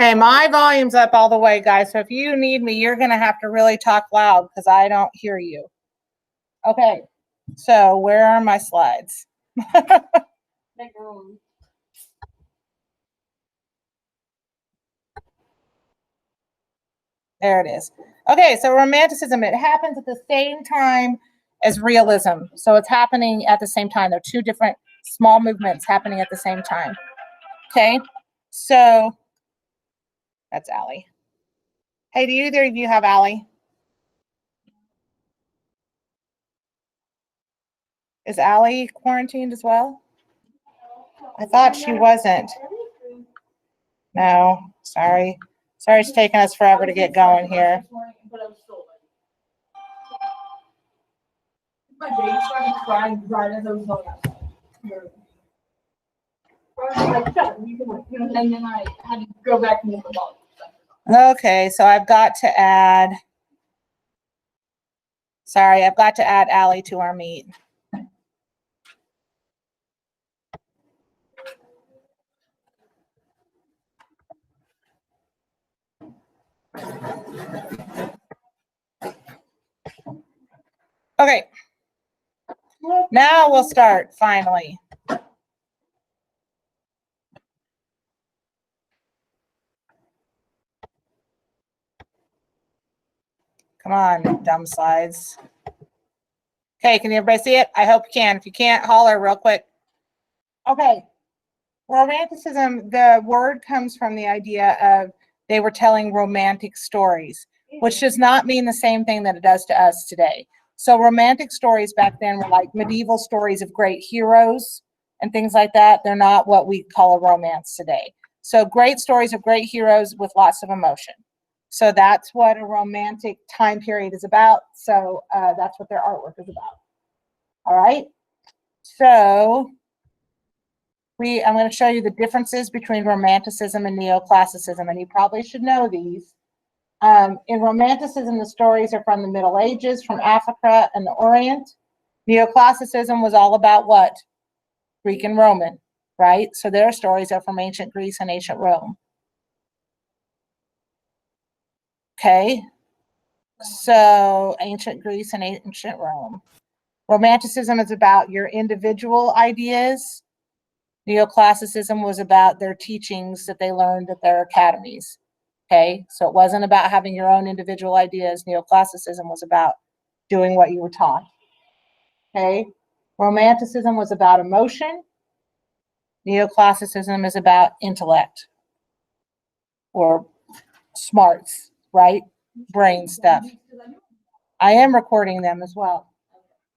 Okay, my volume's up all the way, guys. So if you need me, you're going to have to really talk loud because I don't hear you. Okay, so where are my slides? There it is. Okay, so Romanticism, it happens at the same time as realism. So it's happening at the same time. They're two different small movements happening at the same time. Okay, so that's Allie. Hey, do either of you have Allie? Is Allie quarantined as well? I thought she wasn't. No, sorry. Sorry it's taking us forever to get going here. My baby started crying right as I was going outside. And then I had to go back and get the ball. Okay, so I've got to add Allie to our meet. Okay, now we'll start finally. Come on, dumb slides. Okay, can everybody see it? I hope you can. If you can't, holler real quick. Okay, Romanticism, the word comes from the idea of they were telling romantic stories, which does not mean the same thing that it does to us today. So romantic stories back then were like medieval stories of great heroes and things like that. They're not what we call a romance today. So great stories of great heroes with lots of emotion. So that's what a romantic time period is about. So that's what their artwork is about. All right. So I'm going to show you the differences between Romanticism and Neoclassicism, and you probably should know these. In Romanticism, the stories are from the Middle Ages, from Africa and the Orient. Neoclassicism was all about what? Greek and Roman, right? So their stories are from ancient Greece and ancient Rome. Okay, so ancient Greece and ancient Rome. Romanticism is about your individual ideas. Neoclassicism was about their teachings that they learned at their academies. Okay, so it wasn't about having your own individual ideas. Neoclassicism was about doing what you were taught. Okay, Romanticism was about emotion. Neoclassicism is about intellect or smarts, right? Brain stuff. I am recording them as well.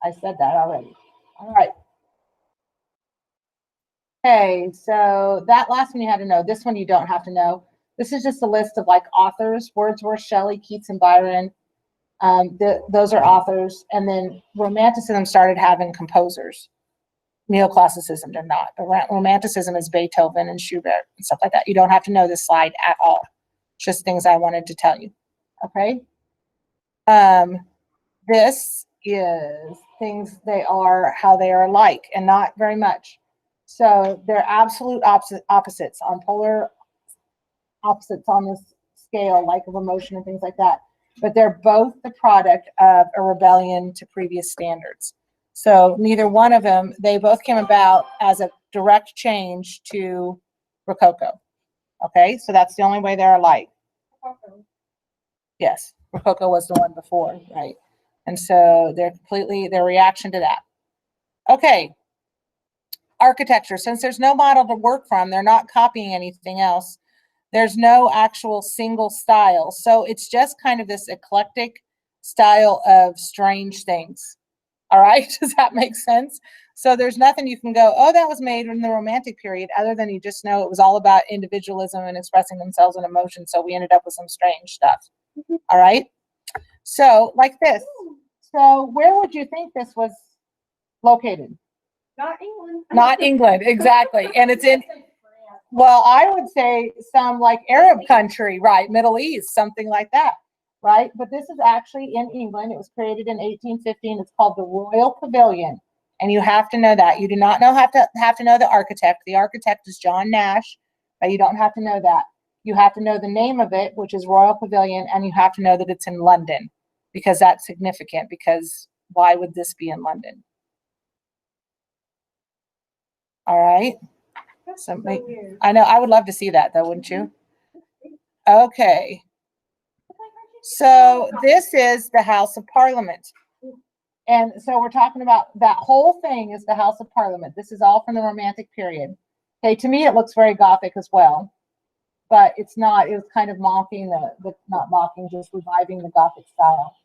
I said that already. All right. Okay, so that last one you had to know. This one you don't have to know. This is just a list of like authors: Wordsworth, Shelley, Keats, and Byron. Those are authors. And then Romanticism started having composers. Neoclassicism did not. But Romanticism is Beethoven and Schubert and stuff like that. You don't have to know this slide at all. It's just things I wanted to tell you. Okay. This is things they are, how they are alike, and not very much. So they're absolute opposites on polar opposites on this scale, like of emotion and things like that. But they're both the product of a rebellion to previous standards. So neither one of them, they both came about as a direct change to Rococo. Okay, so that's the only way they're alike. Yes, Rococo was the one before, right? And so they're completely their reaction to that. Okay, architecture. Since there's no model to work from, they're not copying anything else. There's no actual single style. So it's just kind of this eclectic style of strange things. All right, does that make sense? So there's nothing you can go, oh, that was made in the Romantic period, other than you just know it was all about individualism and expressing themselves in emotion. So we ended up with some strange stuff. All right. So like this. So where would you think this was located? Not England. Not England, exactly. And it's in, well, I would say some like Arab country, right? Middle East, something like that, right? But this is actually in England. It was created in 1815. It's called the Royal Pavilion. And you have to know that. You do not have to know the architect. The architect is John Nash, but you don't have to know that. You have to know the name of it, which is Royal Pavilion, and you have to know that it's in London, because that's significant, because why would this be in London? All right. So weird. I know, I would love to see that though, wouldn't you? Okay. So this is the House of Parliament. And so we're talking about that whole thing is the House of Parliament. This is all from the Romantic period. Okay, to me it looks very Gothic as well, but it's not. It was kind of mocking not mocking, just reviving the Gothic style.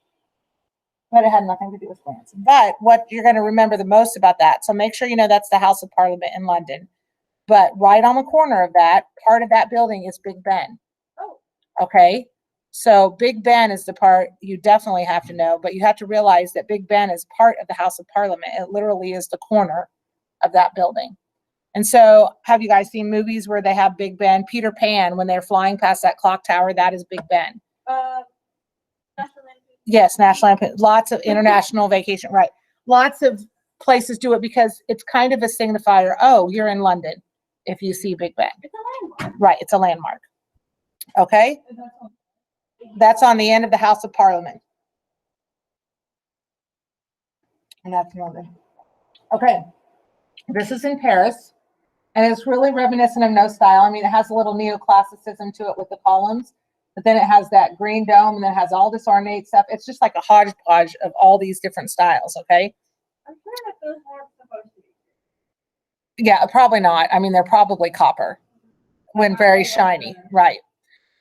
But it had nothing to do with France. But what you're going to remember the most about that, so make sure you know that's the House of Parliament in London. But right on the corner of that, part of that building is Big Ben. Oh. Okay. So Big Ben is the part you definitely have to know, but you have to realize that Big Ben is part of the House of Parliament. It literally is the corner of that building. And so have you guys seen movies where they have Big Ben? Peter Pan, when they're flying past that clock tower, that is Big Ben. National Lampoon. Yes, National Lampoon. Lots of international vacation, right. Lots of places do it because it's kind of a signifier. Oh, you're in London if you see Big Ben. It's a landmark. Right, it's a landmark. Okay, that's on the end of the House of Parliament. And that's London. Okay, this is in Paris, and it's really reminiscent of No style. I mean, it has a little neoclassicism to it with the columns, but then it has that green dome, and then it has all this ornate stuff. It's just like a hodgepodge of all these different styles, okay? I'm sure that those weren't supposed to be. Yeah, probably not. I mean, they're probably copper when very shiny, right?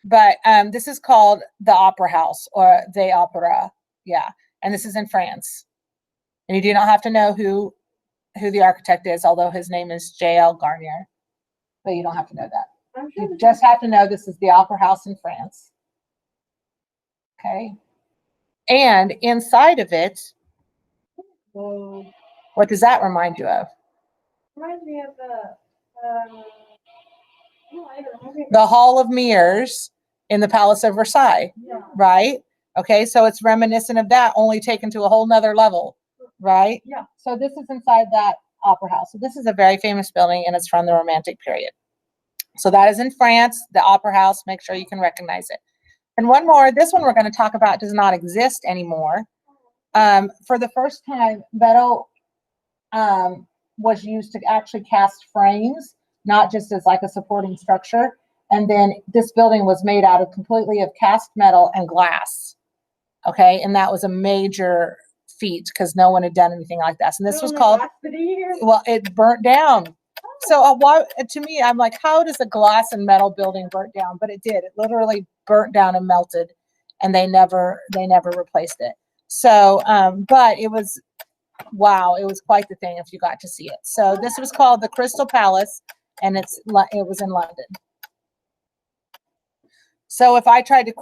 But this is called the Opera House or the Opera, yeah. And this is in France. And you do not have to know who the architect is, although his name is J.L. Garnier. But you don't have to know that. I'm sure You just have to know this is the Opera House in France. Okay. And inside of it, Whoa. what does that remind you of? Reminds me of The Hall of Mirrors in the Palace of Versailles, yeah. right? Okay, so it's reminiscent of that, only taken to a whole nother level, right? Yeah. So this is inside that opera house. So this is a very famous building, and it's from the Romantic period. So that is in France, the opera house. Make sure you can recognize it. And one more, this one we're going to talk about does not exist anymore. For the first time, metal was used to actually cast frames, not just as like a supporting structure. And then this building was made out of completely of cast metal and glass. Okay, and that was a major feat because no one had done anything like that. And this was called, well, it burnt down. So why, to me, I'm like, how does a glass and metal building burn down? But it did. It literally burnt down and melted, and they never replaced it. So, but it was, wow, it was quite the thing if you got to see it. So this was called the Crystal Palace, and it was in London. So if I tried to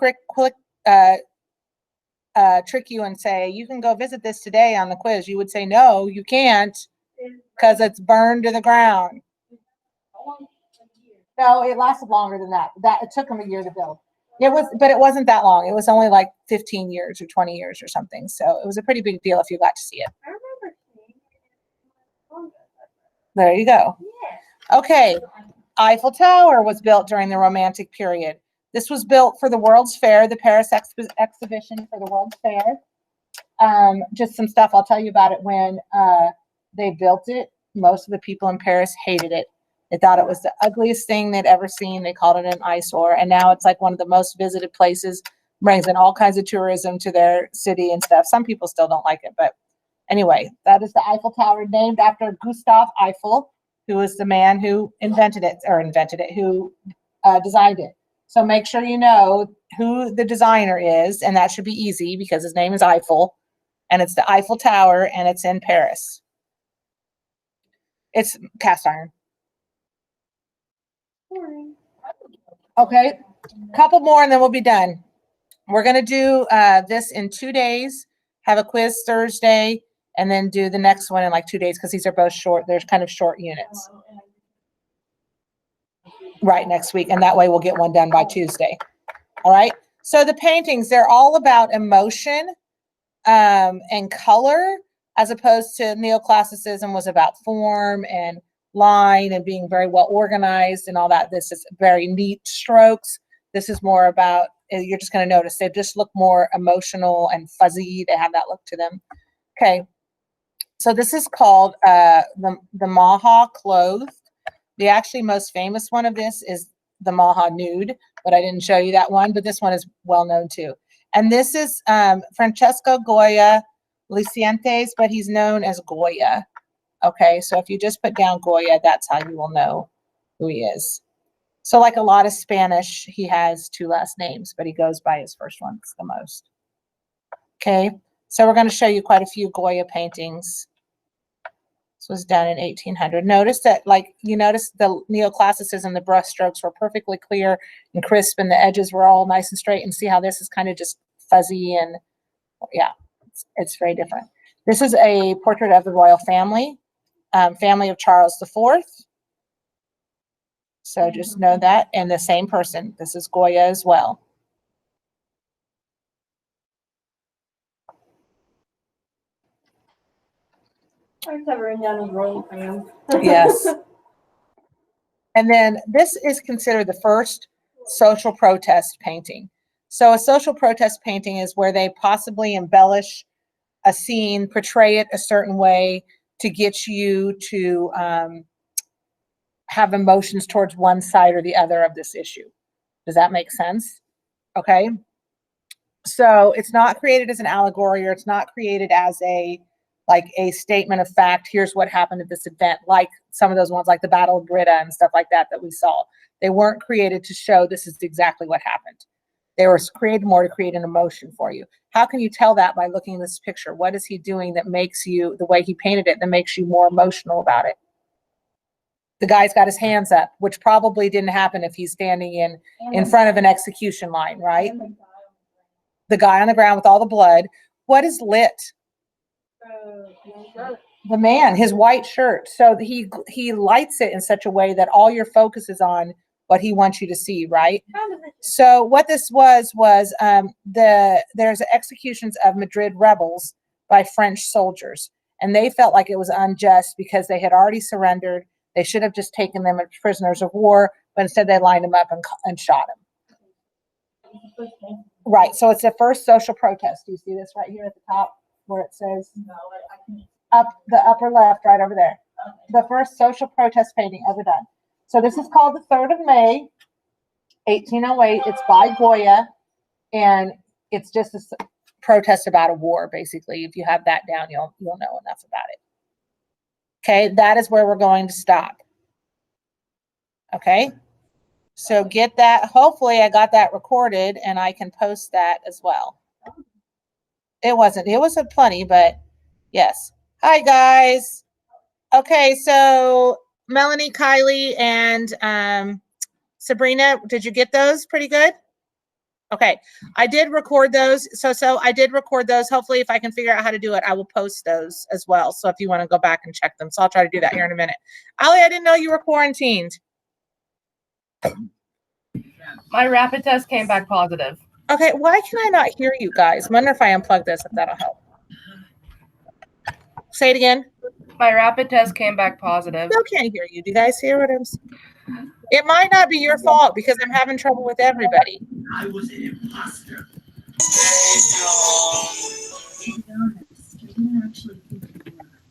trick you and say, you can go visit this today on the quiz, you would say, no, you can't, because it's burned to the ground. No, it lasted longer than that. It took them a year to build. But it wasn't that long. It was only like 15 years or 20 years or something. So it was a pretty big deal if you got to see it. I remember seeing it. There you go. Yeah. Okay. Eiffel Tower was built during the Romantic period. This was built for the World's Fair, the Paris exhibition for the World's Fair. Just some stuff I'll tell you about it. When they built it, most of the people in Paris hated it. They thought it was the ugliest thing they'd ever seen. They called it an eyesore. And now it's like one of the most visited places, brings in all kinds of tourism to their city and stuff. Some people still don't like it. But anyway, that is the Eiffel Tower, named after Gustave Eiffel, who was the man who who designed it. So make sure you know who the designer is, and that should be easy because his name is Eiffel, and it's the Eiffel Tower, and it's in Paris. It's cast iron. Okay, couple more and then we'll be done. We're going to do this in 2 days, have a quiz Thursday, and then do the next one in like 2 days because these are both short. They're kind of short units. Right, next week, and that way we'll get one done by Tuesday. All right, so the paintings, they're all about emotion and color, as opposed to neoclassicism was about form and line and being very well organized and all that. This is very neat strokes. This is more about, you're just going to notice they just look more emotional and fuzzy. They have that look to them. Okay. So this is called the Maha clothed. The actually most famous one of this is the Maha nude, but I didn't show you that one, but this one is well known too. And this is Francesco Goya Lucientes, but he's known as Goya. Okay, so if you just put down Goya, that's how you will know who he is. So like a lot of Spanish, he has 2 last names, but he goes by his first one the most. Okay, so we're going to show you quite a few Goya paintings. This was done in 1800. Notice that, like, you notice the neoclassicism, the brush strokes were perfectly clear and crisp, and the edges were all nice and straight. And see how this is kind of just fuzzy, and yeah, it's very different. This is a portrait of the royal family, family of Charles IV. So just know that, and the same person. This is Goya as well. I just have written down as royal fan. Yes. And then this is considered the first social protest painting. So a social protest painting is where they possibly embellish a scene, portray it a certain way to get you to have emotions towards one side or the other of this issue. Does that make sense? Okay. So it's not created as an allegory, or it's not created as a statement of fact. Here's what happened at this event, like some of those ones like the Battle of Brita and stuff like that we saw. They weren't created to show this is exactly what happened. They were created more to create an emotion for you. How can you tell that? By looking at this picture. What is he doing that makes you, the way he painted it, that makes you more emotional about it? The guy's got his hands up, which probably didn't happen if he's standing in front of an execution line, right? The guy on the ground with all the blood. What is lit? The man, his white shirt. So he lights it in such a way that all your focus is on what he wants you to see, right? So what this was there's executions of Madrid rebels by French soldiers, and they felt like it was unjust because they had already surrendered. They should have just taken them as prisoners of war, but instead they lined them up and shot them. Right. So it's the first social protest. Do you see this right here at the top where it says up the upper left, right over there? The first social protest painting ever done. So this is called the 3rd of May, 1808. It's by Goya, and it's just a protest about a war, basically. If you have that down, you'll know enough about it. Okay, that is where we're going to stop. Okay, so get that. Hopefully I got that recorded and I can post that as well. It wasn't plenty, but yes. Hi guys. Okay, so Melanie, Kylie, and Sabrina, did you get those pretty good? Okay, I did record those. So I did record those. Hopefully, if I can figure out how to do it, I will post those as well. So if you want to go back and check them. So I'll try to do that here in a minute. Ali, I didn't know you were quarantined. My rapid test came back positive. Okay, why can I not hear you guys? I wonder if I unplug this, if that'll help. Say it again. My rapid test came back positive. Still can't hear you. Do you guys hear what I'm saying? It might not be your fault because I'm having trouble with everybody. I was an imposter.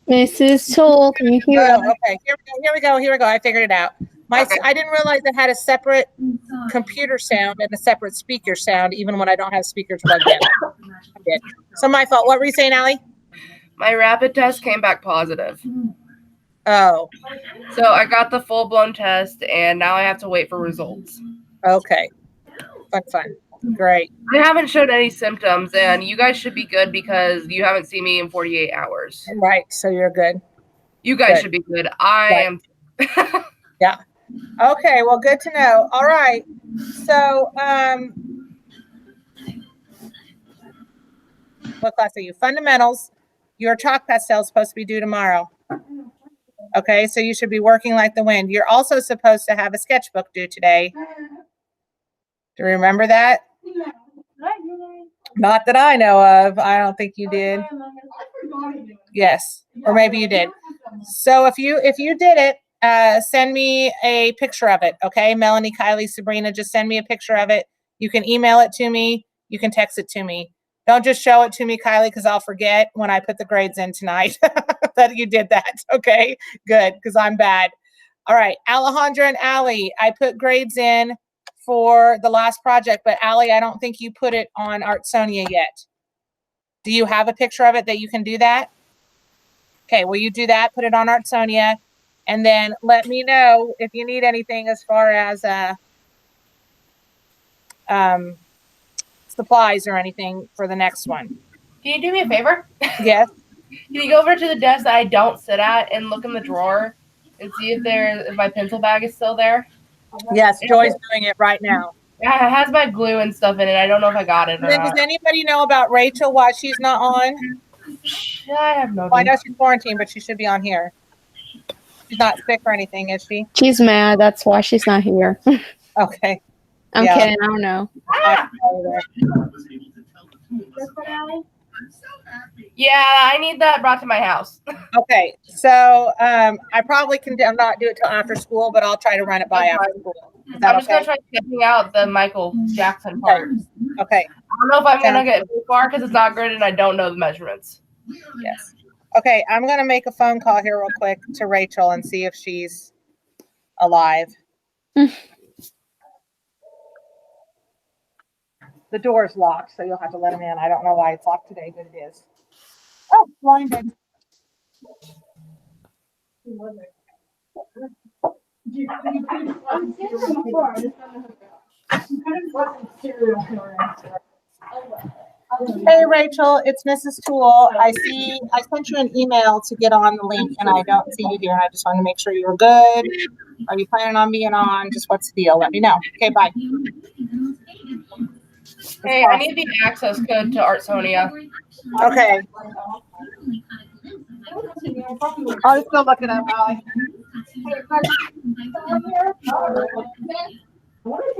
Mrs. Soul, can you hear us? Okay, here we go. I figured it out. I didn't realize it had a separate computer sound and a separate speaker sound, even when I don't have speakers plugged in. I did. So my fault. What were you saying, Allie? My rapid test came back positive. Oh. So I got the full-blown test, and now I have to wait for results. Okay. Fun. Great. I haven't showed any symptoms, and you guys should be good because you haven't seen me in 48 hours. Right. So you're good. You guys Good. should be good. I am. Yeah. Okay. Well, good to know. All right. So, what class are you? Fundamentals. Your chalk pastel is supposed to be due tomorrow. Okay. So you should be working like the wind. You're also supposed to have a sketchbook due today. Do you remember that? Not that I know of. I don't think you did. Yes, or maybe you did. So if you did it, send me a picture of it. Okay. Melanie, Kylie, Sabrina, just send me a picture of it. You can email it to me. You can text it to me. Don't just show it to me, Kylie, because I'll forget when I put the grades in tonight that you did that. Okay, good, because I'm bad. All right, Alejandra and Allie, I put grades in for the last project, but Allie, I don't think you put it on Artsonia yet. Do you have a picture of it that you can do that? Okay, will you do that? Put it on Artsonia, and then let me know if you need anything as far as supplies or anything for the next one. Can you do me a favor? Yes. Can you go over to the desk that I don't sit at and look in the drawer and see if my pencil bag is still there? Yes, Joy's doing it right now. Yeah, it has my glue and stuff in it. I don't know if I got it or Then does not. anybody know about Rachel, why she's not on? I have no Well, I idea. know she's quarantined, but she should be on here. She's not sick or anything, is she? She's mad. That's why she's not here. Okay. I'm Yeah. kidding. I don't know. I don't know either. was able to tell the two of us apart. I'm so happy. Yeah, I need that brought to my house. Okay, so I probably can not do it till after school, but I'll try to run it by after school. Is that I'm just gonna okay? try checking out the Michael Jackson part. Okay. I don't know if I'm gonna Sounds get too far because it's not good and I don't know the measurements. Yes. Okay, I'm gonna make a phone call here real quick to Rachel and see if she's alive. The door's locked, so you'll have to let him in. I don't know why it's locked today, but it is. Oh, blinded. Hey Rachel, it's Mrs. Toole. I sent you an email to get on the link and I don't see you here. I just want to make sure you're good. Are you planning on being on? Just what's the deal? Let me know. Okay, bye. Hey, I need the access code to Artsonia. Okay. I'll just go look it up, Allie.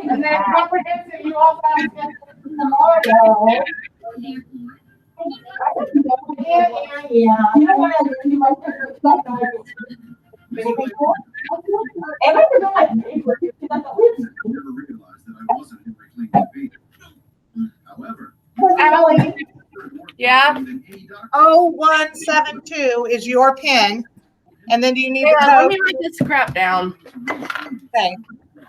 And then comprehensive, you also have to tomorrow. I never realized that I wasn't who I claimed to be. However, Allie, Yeah? 0172 is your pin. And then do you need the Yeah, let code? me write this crap down. Okay.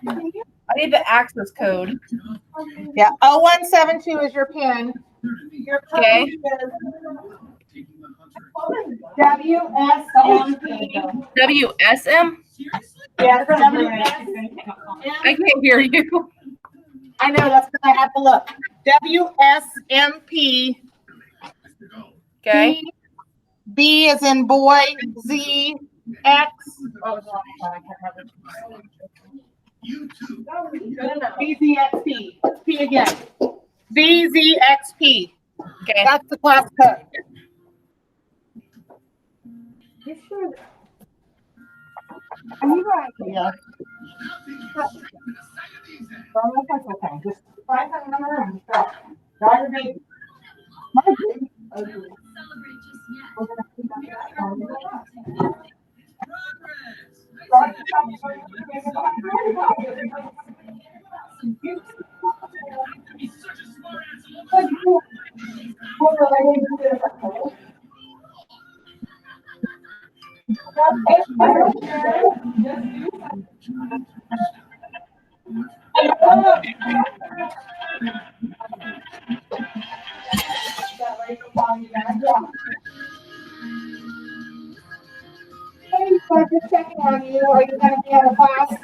I need the access code. Yeah, 0172 is your pin. Your code Okay. is WSMP. WSM? Yeah, I can't hear you. I know, that's because I have to look. WSMP. Okay. B is in boy, Z, X. Oh, it's wrong one, I can't remember. BZXP. P again. BZXP. Okay. That's the class code. You sure? Are you right? Yeah. Well, that's okay. Just find that number and stop. Drive your baby. My baby. Okay. We're gonna keep that. Hey, so just checking on you. Are you going to be out of class?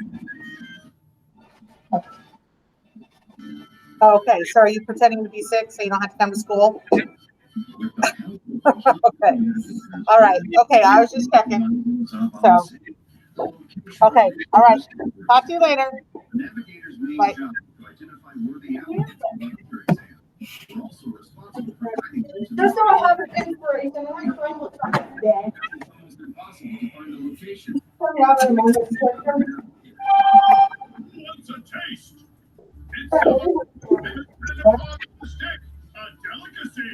Okay, so are you pretending to be sick so you don't have to come to school? Okay. All right. Okay, I was just checking. So, okay. All right. Talk to you later. Bye. Just so I have an inspiration. My friend looks like dead. What's a taste? It's a delicacy.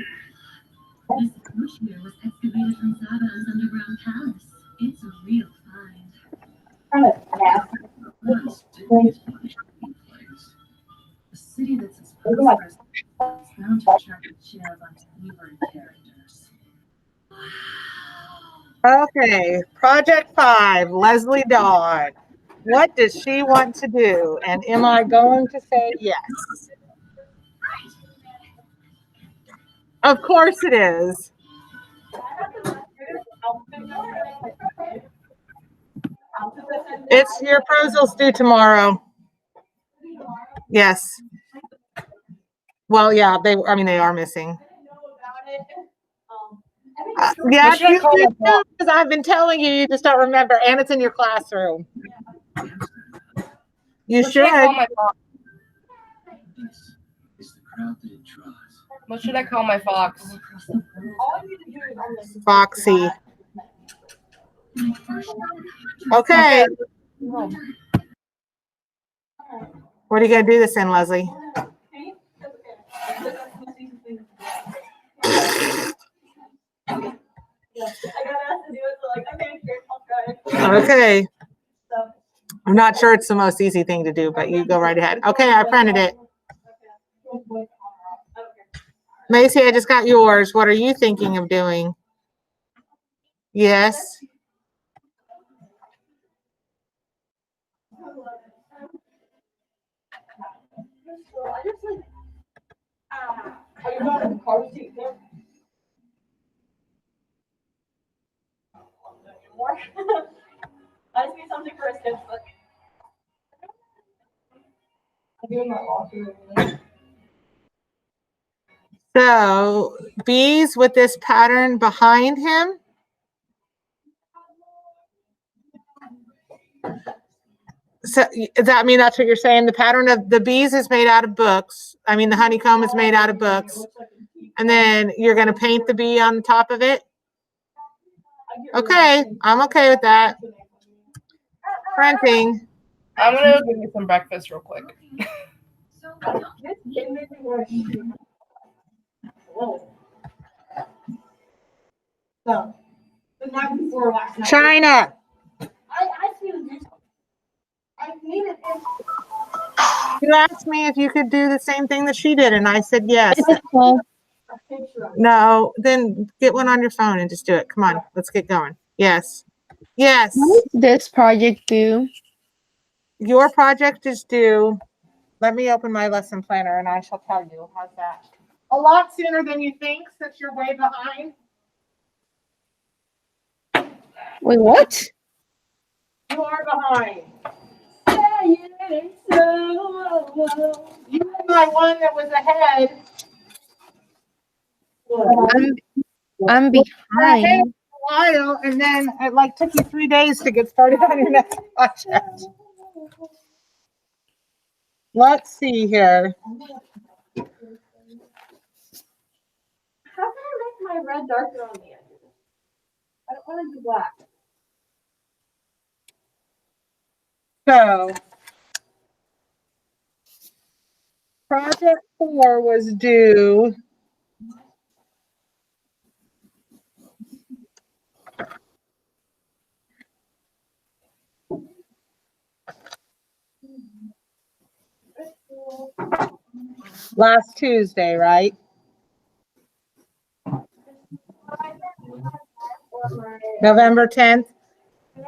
This bush here was excavated from Saba's underground palace. It's a real find. A city that's as prosperous is bound to attract a share of unsavory characters. Okay, Project 5, Leslie Dodd. What does she want to do? And am I going to say yes? Of course it is. It's your proposals due tomorrow. Yes. Well, yeah, they are missing. Yeah, What should I you call do my boss? because I've been telling you, you just don't remember, and it's in your classroom. You What should I call should. my fox? This is the crowd that it draws. What should I call my fox? Foxy. Okay. What are you going to do this in, Leslie? Okay. I'm not sure it's the most easy thing to do, but you go right ahead. Okay, I printed it. Macy, I just got yours. What are you thinking of doing? Yes. Are you going to the car seat there? More? I just need something for a sketchbook. I'm doing my walkthrough. So bees with this pattern behind him. So does that mean that's what you're saying? The pattern of the bees is made out of books. I mean, the honeycomb is made out of books. And then you're going to paint the bee on top of it? Okay, I'm okay with that. Printing. I'm gonna go give me some breakfast real quick. So, the night before last night. China. I see you. I needed it. You asked me if you could do the same thing that she did, and I said yes. Well, A picture of it. No, then get one on your phone and just do it. Come on, let's get going. Yes. Yes. what is this project due? Your project is due. Let me open my lesson planner and I shall tell you. How's that? A lot sooner than you think, since you're way behind. Wait, what? You are behind. So, You were my one that was ahead. I'm behind. A while, and then it like took you 3 days to get started on your next project. Let's see here. How can I make my red darker on the edges? I don't want to do black. So, project 4 was due last Tuesday, right? November 10th. I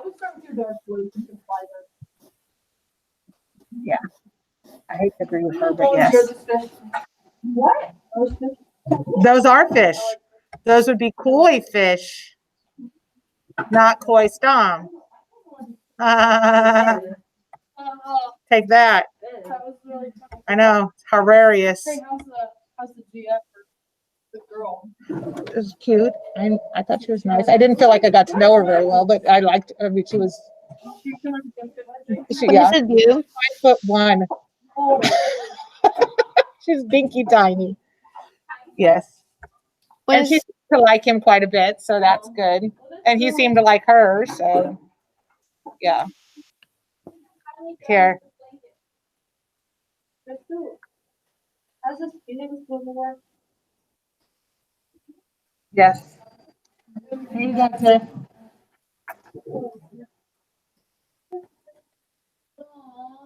was going through dark blue to apply Yeah. I hate to agree with her, those. but yes. What? Those are fish. Those would be koi fish, not koi stom. Take that. I know. It's hilarious. How's the GF for the girl? It was cute. I thought she was nice. I didn't feel like I got to know her very well, but I liked. I mean, she was. She, What yeah, is it due? 5'1". She's dinky tiny. Yes, When and she is, seemed to like him quite a bit, so that's good. And he seemed to like her, so yeah. Here, How's this feeling supposed to work? yes. Here you go, sir.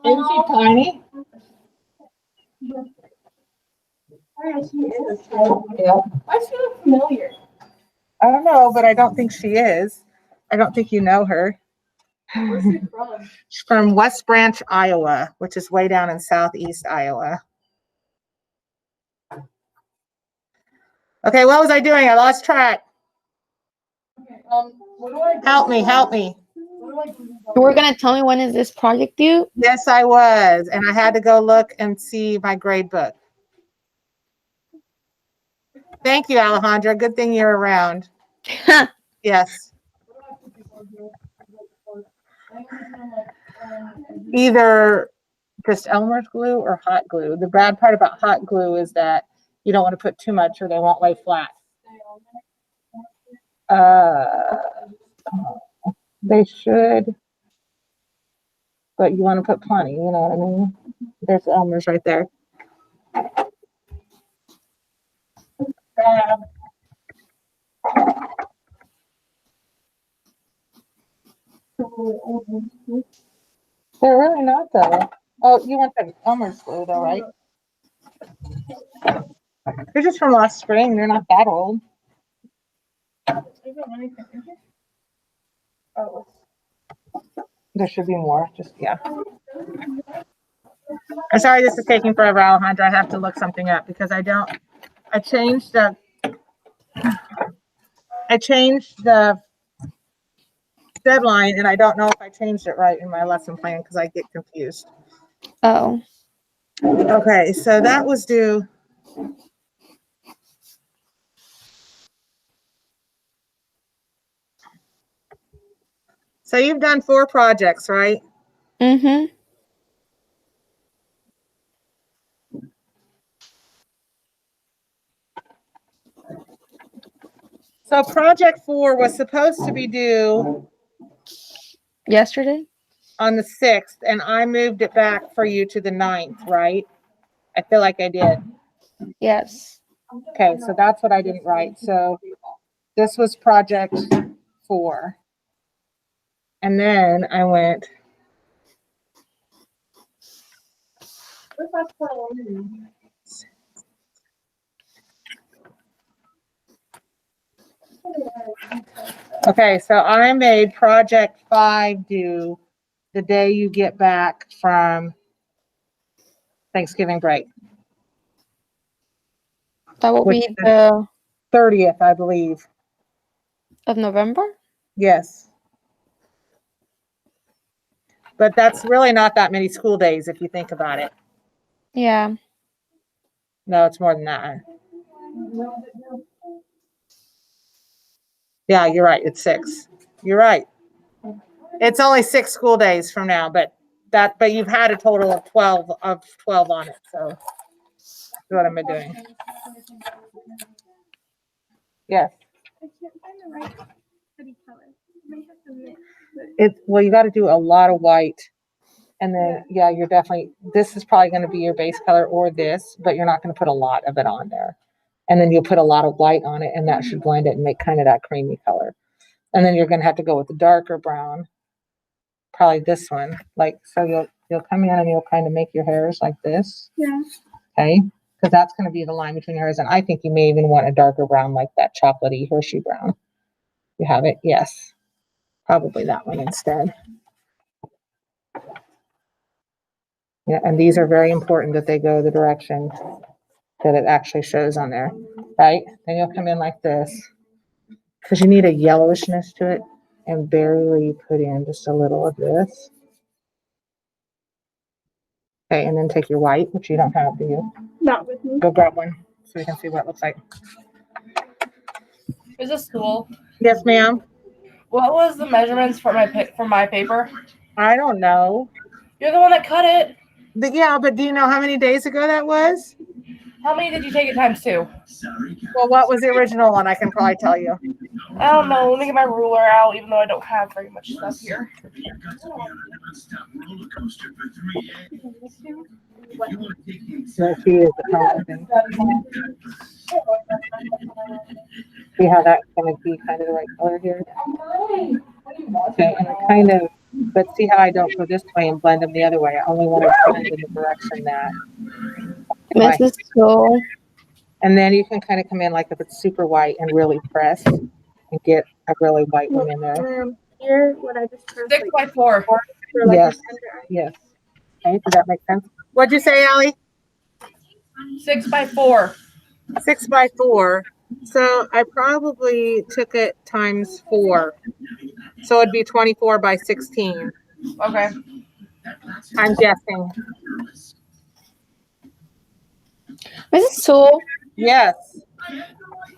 Isn't she tiny? Yeah, she is. Yeah. Why does she look familiar? I don't know, but I don't think she is. I don't think you know her. Where's she from? She's from West Branch, Iowa, which is way down in southeast Iowa. Okay, what was I doing? I lost track. Okay, what do I do? Help me, help me. What do I do? You were gonna tell me when is this project due? Yes, I was. And I had to go look and see my grade book. Thank you, Alejandra. Good thing you're around. Yes. Either just Elmer's glue or hot glue. The bad part about hot glue is that you don't want to put too much or they won't lay flat. They should, but you want to put plenty, you know what I mean? There's Elmer's right there. They're really not though. Oh, you want the Elmer's glue though, right? They're just from last spring. They're not that old. Oh. There should be more. Just yeah. I'm sorry this is taking forever, Alejandra. I have to look something up because I changed the deadline and I don't know if I changed it right in my lesson plan because I get confused. Oh, Okay, so that was due. So you've done 4 projects, right? mm-hmm. So project 4 was supposed to be due Yesterday? on the 6th, and I moved it back for you to the 9th, right? I feel like I did. Yes. Okay, so that's what I didn't write. So this was project 4. And then I went, okay, so I made project 5 due the day you get back from Thanksgiving break. That will Which be is the 30th, I believe. of November? Yes. But that's really not that many school days if you think about it. Yeah. No, it's more than that. Yeah, you're right. It's 6. You're right. It's only 6 school days from now, but you've had a total of 12 on it. So what am I doing? Yes. I can't find the right pretty color. I might have to mix. Well, you got to do a lot of white. And then, yeah, you're definitely, this is probably going to be your base color or this, but you're not going to put a lot of it on there. And then you'll put a lot of white on it and that should blend it and make kind of that creamy color. And then you're going to have to go with the darker brown, probably this one. Like, so you'll come in and you'll kind of make your hairs like this. Yeah. Okay. Because that's going to be the line between your hairs. And I think you may even want a darker brown like that chocolatey Hershey brown. You have it? Yes. Probably that one instead. Yeah, and these are very important that they go the direction that it actually shows on there, right? Then you'll come in like this because you need a yellowishness to it and barely put in just a little of this. Okay, and then take your white, which you don't have, do you? Not with me. Go grab one so we can see what it looks like. Is this cool? Yes, ma'am. What was the measurements for my paper? I don't know. You're the one that cut it. But yeah, but do you know how many days ago that was? How many did you take it times 2? Well, what was the original one? I can probably tell you. I don't know. Let me get my ruler out, even though I don't have very much stuff here. No, she is the color thing. See how that's going to be kind of the right color here? Okay, and I kind of But see how I don't go this way and blend them the other way. I only want to blend in the direction that. Mrs. Tool. And then you can kind of come in like if it's super white and really press and get a really white one in there. Here, what I just pressed, 6 by 4. for like Yes. a tender eye. Yes. Okay, does that make sense? What'd you say, Allie? 6 by 4. 6 by 4. So I probably took it times 4. So it'd be 24 by 16. Okay. I'm guessing. Mrs. Tool, Yes.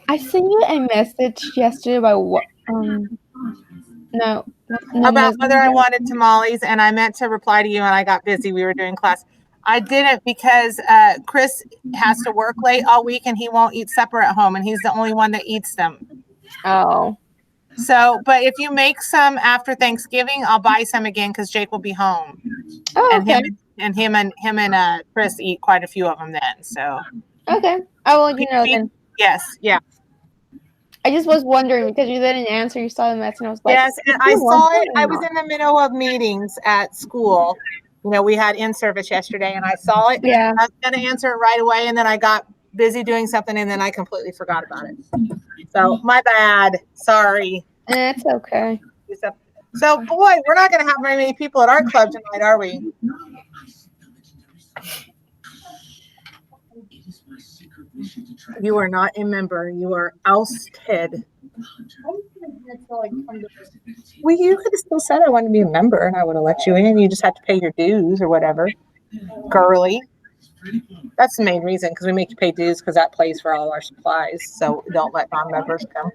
I sent you a message yesterday about what no About whether I Messenger. wanted tamales, and I meant to reply to you, and I got busy. We were doing class. I didn't because Chris has to work late all week, and he won't eat supper at home, and he's the only one that eats them. Oh. So, but if you make some after Thanksgiving, I'll buy some again because Jake will be home, Oh, and okay. him and Chris eat quite a few of them then. So, Okay. I will let you know then. yes, yeah. I just was wondering because you didn't answer. You saw the message and I was like, Yes, and I you saw want it. that or I was not? in the middle of meetings at school. You know, we had in-service yesterday, and I saw it. Yeah. I was going to answer it right away, and then I got busy doing something, and then I completely forgot about it. So, my bad. Sorry. It's okay. So, boy, we're not going to have very many people at our club tonight, are we? You are not a member. You are ousted. Well, you could have still said I wanted to be a member, and I would have let you in. You just had to pay your dues or whatever. Girly. That's the main reason, because we make you pay dues because that pays for all our supplies. So don't let non-members come.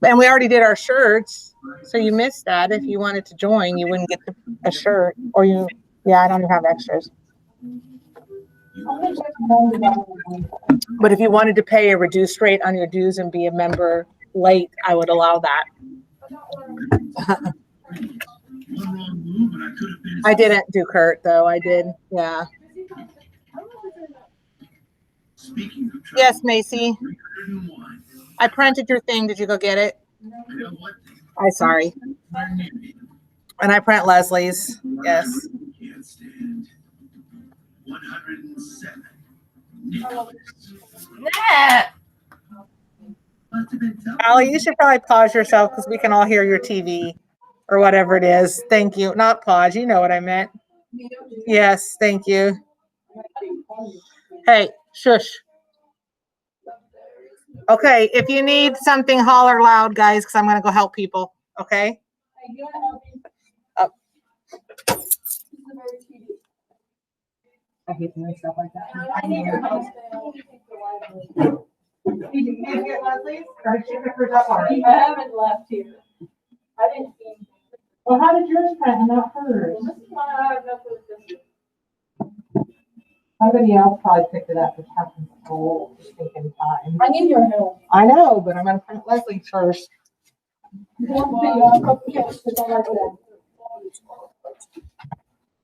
And we already did our shirts, so you missed that. If you wanted to join, you wouldn't get a shirt, or I don't even have extras. But if you wanted to pay a reduced rate on your dues and be a member late, I would allow that. I didn't do Kurt though. I did, yeah. Yes, Macy. I printed your thing. Did you go get it? I'm sorry. And I print Leslie's. Yes. 107. Nah. Allie, you should probably pause yourself because we can all hear your TV or whatever it is. Thank you. Not pause. You know what I meant. Yes, thank you. Hey, shush. Okay, if you need something, holler loud, guys, because I'm going to go help people. Okay? Oh. I hate doing stuff like that. Did you get Leslie's? Or did you pick hers up already? I haven't left here. I didn't see. Well, how did yours print and not hers? This is why I have enough with this. Somebody else probably picked it up for Captain School, just thinking time. I need your help. I know, but I'm going to print Leslie's first. One thing, I'll put the cash, because I like that.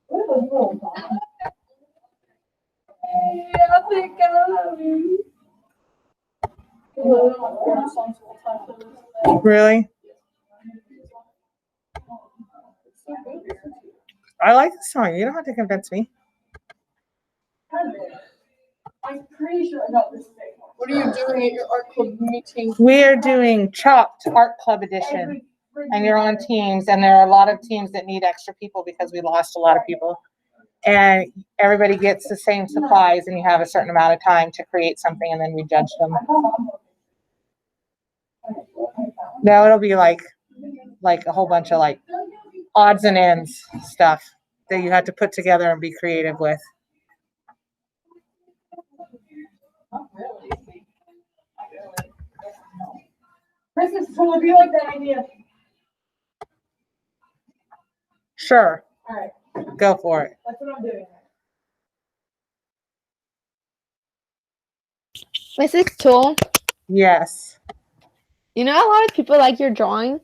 What are those little dogs? I think I love you. Really? I like the song. You don't have to convince me. I'm pretty sure I got this thing. What are you doing at your art club meeting? We are doing Chopped Art Club Edition, and you're on teams, and there are a lot of teams that need extra people because we lost a lot of people. And everybody gets the same supplies, and you have a certain amount of time to create something, and then we judge them. No, it'll be like a whole bunch of like odds and ends stuff that you have to put together and be creative with. Princess, so do you like that idea? Sure, All right, go for it. that's what I'm doing. Mrs. Tool, Yes. you know a lot of people like your drawing.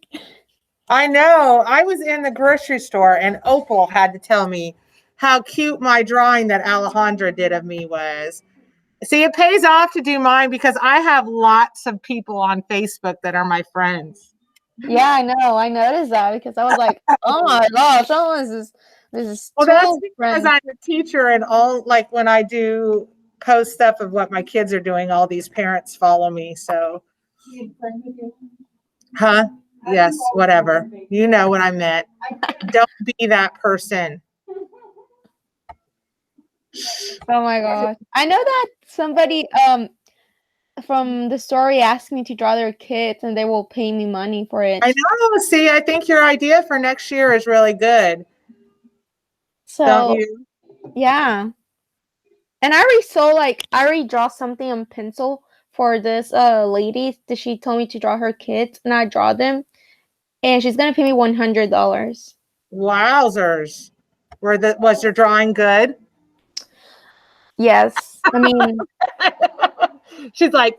I know. I was in the grocery store and Opal had to tell me how cute my drawing that Alejandra did of me was. See, it pays off to do mine because I have lots of people on Facebook that are my friends. Yeah, I know. I noticed that because I was like, oh my gosh, this is Well, that's too because friend. I'm a teacher and all, like when I do post stuff of what my kids are doing, all these parents follow me. So, huh? Yes, whatever. You know what I meant. Don't be that person. Oh my gosh. I know that somebody from the story asked me to draw their kids and they will pay me money for it. I know. See, I think your idea for next year is really good. Don't So you? yeah. And I already draw something on pencil for this lady that she told me to draw her kids and I draw them and she's gonna pay me $100. Wowzers. Was your drawing good? Yes. I mean She's like,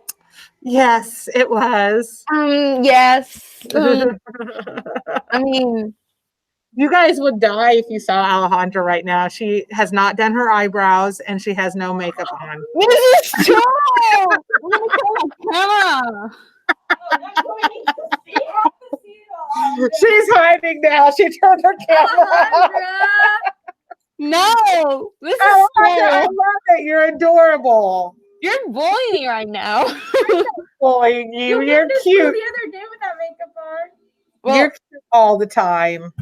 yes, it was. yes. I mean You guys would die if you saw Alejandra right now. She has not done her eyebrows and she has no makeup on. this is true. I'm gonna call my camera. She's hiding now. She turned her camera off. No, this is Alejandra, I true. love it. You're adorable. You're bullying me right now. Bullying you. You're cute. The other day with that makeup on. Well, You're cute all the time.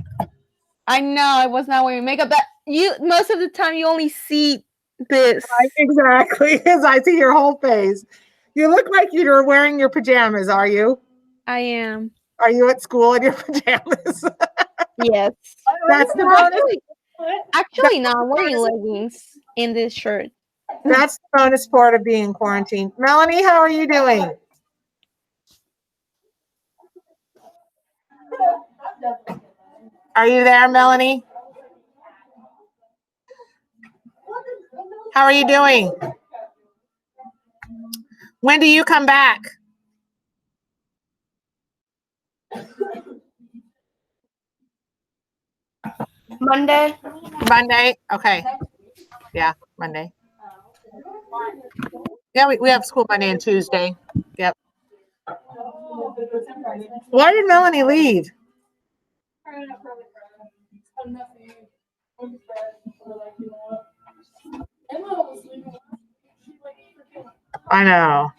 I know I was not wearing makeup, but you most of the time you only see this. Exactly. Because I see your whole face. You look like you're wearing your pajamas, are you? I am. Are you at school in your pajamas? Yes. That's the bonus. Actually, no, I'm wearing leggings in this shirt. That's the bonus part of being quarantined. Melanie, how are you doing? Are you there, Melanie? How are you doing? When do you come back? Monday. Monday? Okay. Yeah, Monday. Yeah, we have school Monday and Tuesday. Yep. Why did Melanie leave? I know.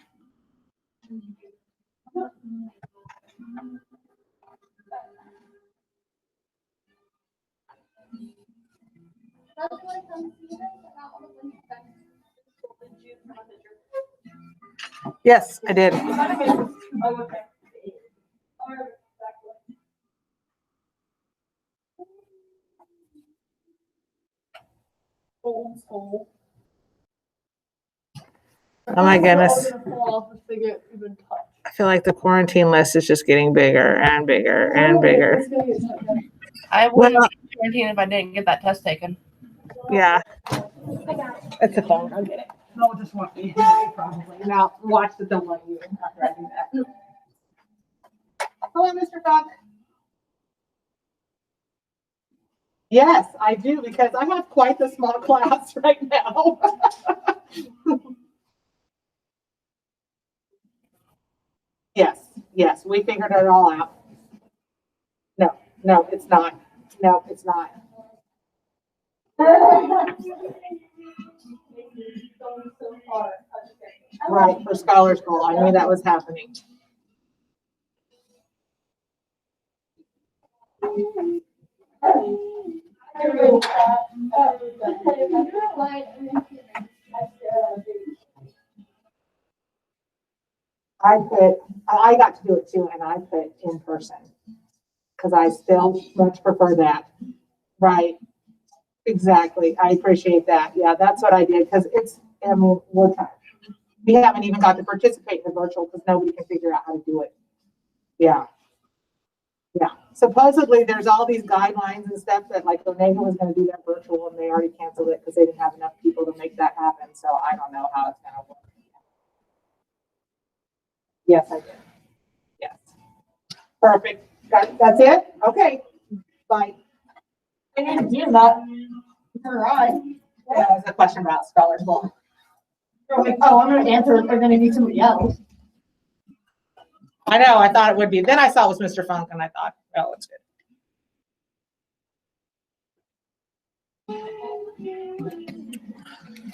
Yes, I did. Oh my goodness. I feel like the quarantine list is just getting bigger and bigger and bigger. I wouldn't Well, be quarantined if I didn't get that test taken. yeah. It's a phone. I'll get it. They'll just want me probably. Now watch that they'll want you after I do that. Hello, Mr. Cook. Yes, I do because I have quite the small class right now. Yes, yes, we figured it all out. No, no, it's not. No, it's not. Right, for Scholars Bowl. I knew that was happening. I got to do it too, and I put in person because I still much prefer that. Right, exactly. I appreciate that. Yeah, that's what I did because I mean, we haven't even got to participate in the virtual because nobody can figure out how to do it. Yeah. Yeah. Supposedly there's all these guidelines and stuff that like Omega was going to do their virtual and they already canceled it because they didn't have enough people to make that happen. So I don't know how it's going to work. Yes, I did. Yes. Perfect. That's it? Okay. Bye. I didn't do that. All right. That was a question about Scholars Bowl. They're like, oh, I'm gonna answer if they're gonna need somebody else. I know, I thought it would be. Then I saw it was Mr. Funk and I thought, oh, it's good.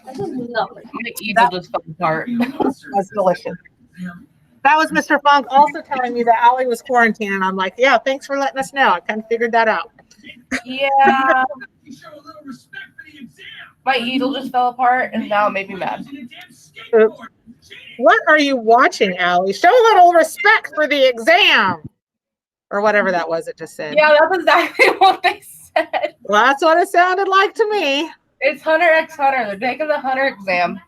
My easel just fell apart. That's delicious. That was Mr. Funk also telling me that Allie was quarantined, and I'm like, yeah, thanks for letting us know. I kind of figured that out. Yeah. My easel just fell apart, and now it made me mad. What are you watching, Allie? Show a little respect for the exam. Or whatever that was it just said. Yeah, that's exactly what they said. Well, that's what it sounded like to me. It's Hunter x Hunter. They're taking the Hunter exam.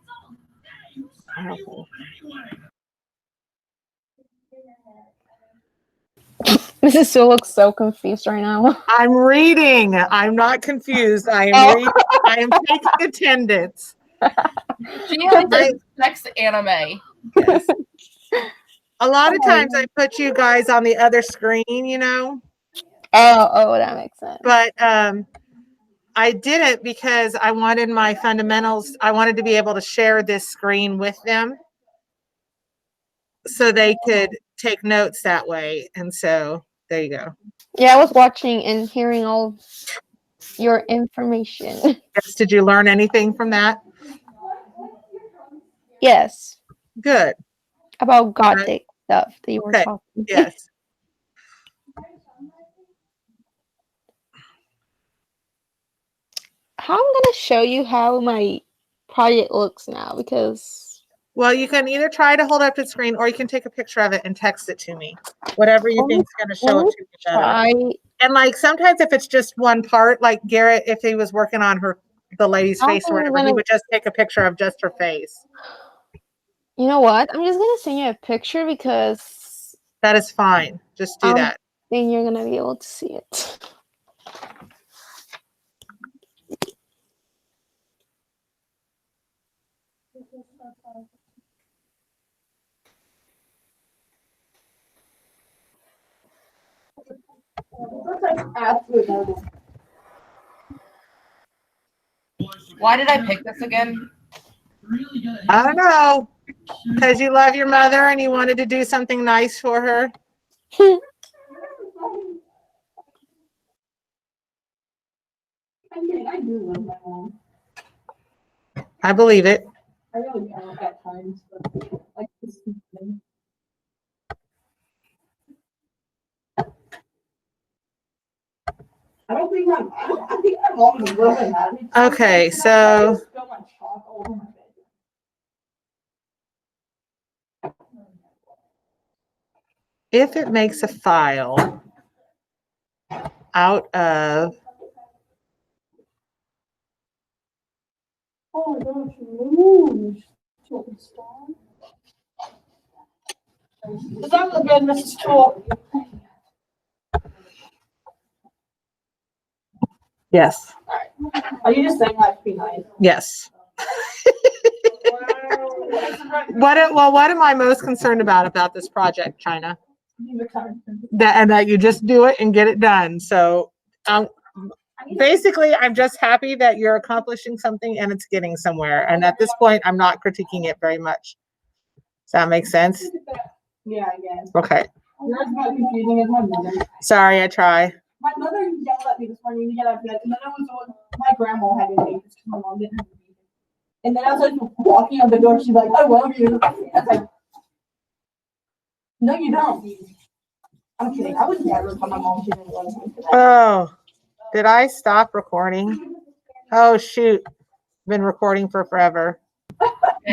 Mrs. Sue looks so confused right now. I'm reading. I'm not confused. I am reading. I am taking attendance. She only sex anime. Yes. A lot of times I put you guys on the other screen, you know. Oh, that makes sense. But I did it because I wanted my fundamentals. I wanted to be able to share this screen with them so they could take notes that way. And so there you go. Yeah, I was watching and hearing all your information. Yes. Did you learn anything from that? Yes, Good. about Gothic stuff that you were Okay. talking. Yes. How I'm gonna show you how my project looks now because Well, you can either try to hold up the screen or you can take a picture of it and text it to me. Whatever you think is going to show it to you better. try. And like sometimes if it's just one part, like Garrett, if he was working on the lady's face or whatever, he would just take a picture of just her face. You know what? I'm just gonna send you a picture because That is fine. Just do that. then you're gonna be able to see it. Why did I pick this again? I don't know. Because you love your mother and you wanted to do something nice for her. I do love my mom. I believe it. I really don't at times, but like this evening. I don't think I think my mom was really mad at me. Okay, so I just spilled my chalk all over my bed. if it makes a file out of, Oh my gosh, rouge. Is that the good, Mrs. Tool? yes, Are you just saying that to be nice? yes. What am I most concerned about this project, China? That you just do it and get it done. So basically, I'm just happy that you're accomplishing something and it's getting somewhere. And at this point, I'm not critiquing it very much. Does that make sense? Yeah, I guess. Okay. You're as much confusing as my mother. Sorry, I try. My mother yelled at me this morning to get out of bed, and then I was on my grandma had to make this because my mom didn't have to be there. And then I was like walking out the door, she's like, I love you. I was like, no, you don't. I'm kidding. I would never tell my mom she didn't love me for that. Oh, did I stop recording? Oh, shoot. Been recording for forever.